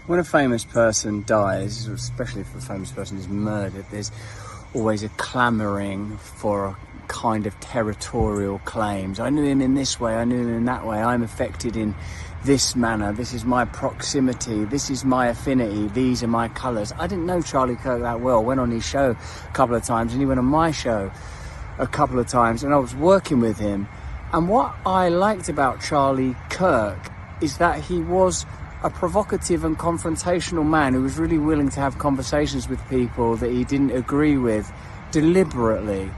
When a famous person dies, especially if a famous person is murdered, there's always a clamouring for a kind of territorial claims. I knew him in this way, I knew him in that way, I'm affected in this manner, this is my proximity, this is my affinity, these are my colours. I didn't know Charlie Kirk that well. Went on his show a couple of times, and he went on my show a couple of times, and I was working with him. And what I liked about Charlie Kirk is that he was a provocative and confrontational man who was really willing to have conversations with people that he didn't agree with deliberately.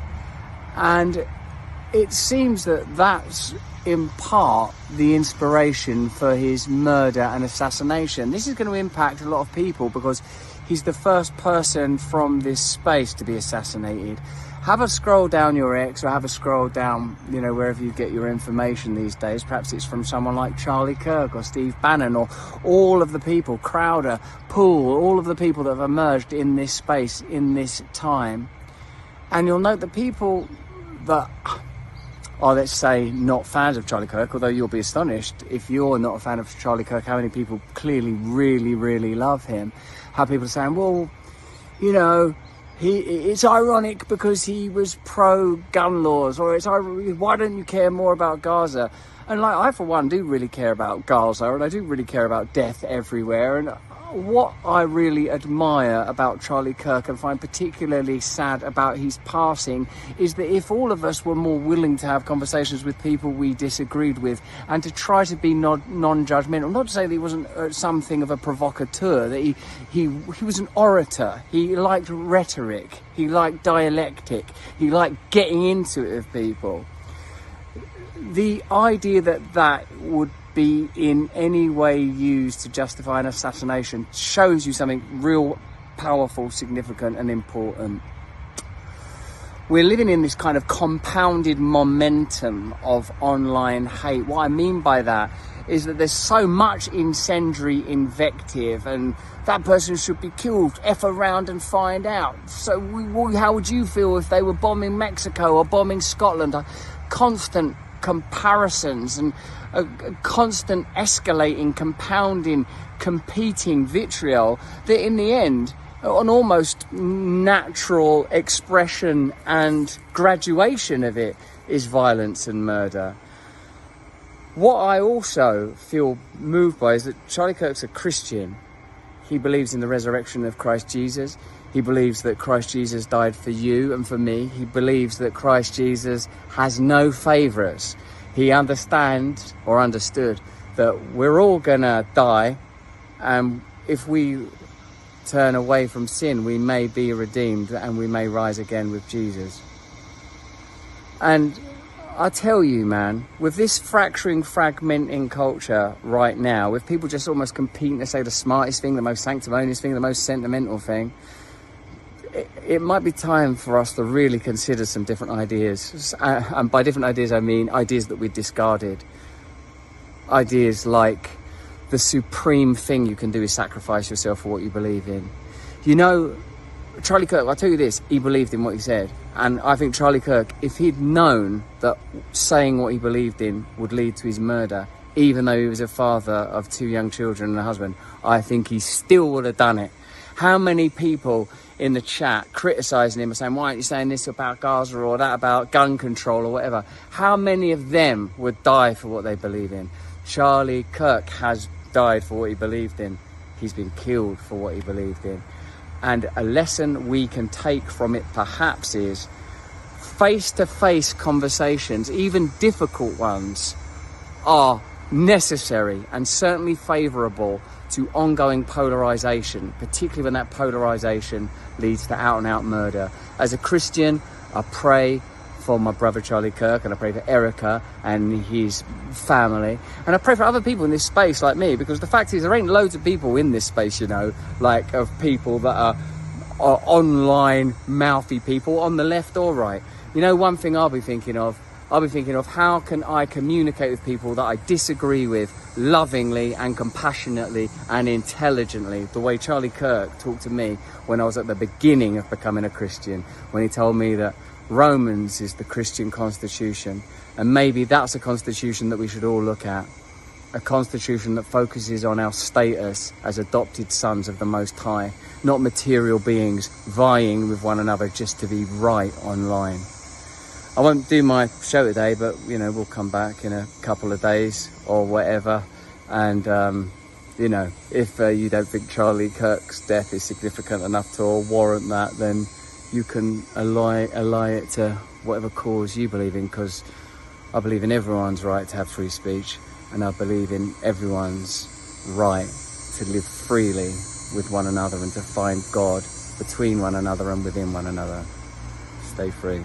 And it seems that that's in part the inspiration for his murder and assassination. This is going to impact a lot of people because he's the first person from this space to be assassinated. Have a scroll down your X, or have a scroll down, wherever you get your information these days. Perhaps it's from someone like Charlie Kirk or Steve Bannon, or all of the people, Crowder, Poole, all of the people that have emerged in this space, in this time. And you'll note the people that are, let's say, not fans of Charlie Kirk, although you'll be astonished if you're not a fan of Charlie Kirk, how many people clearly really, really love him. How people are saying, well, it's ironic because he was pro-gun laws, or why don't you care more about Gaza? And I, for one, do really care about Gaza, and I do really care about death everywhere. And what I really admire about Charlie Kirk and find particularly sad about his passing is that if all of us were more willing to have conversations with people we disagreed with and to try to be non-judgmental, not to say that he wasn't something of a provocateur, that he was an orator, he liked rhetoric, he liked dialectic, he liked getting into it with people. The idea that would be in any way used to justify an assassination shows you something real powerful, significant and important. We're living in this kind of compounded momentum of online hate. What I mean by that is that there's so much incendiary invective, and that person should be killed, F around and find out. So how would you feel if they were bombing Mexico or bombing Scotland? Constant comparisons and a constant escalating, compounding, competing vitriol that in the end, an almost natural expression and graduation of it is violence and murder. What I also feel moved by is that Charlie Kirk's a Christian. He believes in the resurrection of Christ Jesus. He believes that Christ Jesus died for you and for me. He believes that Christ Jesus has no favourites. He understands, or understood, that we're all gonna die, and if we turn away from sin, we may be redeemed and we may rise again with Jesus. And I tell you, man, with this fracturing, fragmenting culture right now, with people just almost competing to say the smartest thing, the most sanctimonious thing, the most sentimental thing, it might be time for us to really consider some different ideas. And by different ideas, I mean ideas that we discarded. Ideas like the supreme thing you can do is sacrifice yourself for what you believe in. Charlie Kirk, I'll tell you this, he believed in what he said. And I think Charlie Kirk, if he'd known that saying what he believed in would lead to his murder, even though he was a father of 2 young children and a husband, I think he still would have done it. How many people in the chat criticising him and saying, why aren't you saying this about Gaza or that about gun control or whatever? How many of them would die for what they believe in? Charlie Kirk has died for what he believed in. He's been killed for what he believed in. And a lesson we can take from it perhaps is face-to-face conversations, even difficult ones, are necessary and certainly favourable to ongoing polarisation, particularly when that polarisation leads to out-and-out murder. As a Christian, I pray for my brother Charlie Kirk, and I pray for Erica and his family, and I pray for other people in this space like me, because the fact is there ain't loads of people in this space, of people that are online mouthy people on the left or right. One thing I'll be thinking of how can I communicate with people that I disagree with lovingly and compassionately and intelligently, the way Charlie Kirk talked to me when I was at the beginning of becoming a Christian, when he told me that Romans is the Christian constitution, and maybe that's a constitution that we should all look at. a constitution that focuses on our status as adopted sons of the Most High, not material beings vying with one another just to be right online. I won't do my show today, but, you know, we'll come back in a couple of days or whatever. And, you know, if you don't think Charlie Kirk's death is significant enough to warrant that, then you can ally it to whatever cause you believe in, because I believe in everyone's right to have free speech, and I believe in everyone's right to live freely with one another and to find God between one another and within one another. Stay free.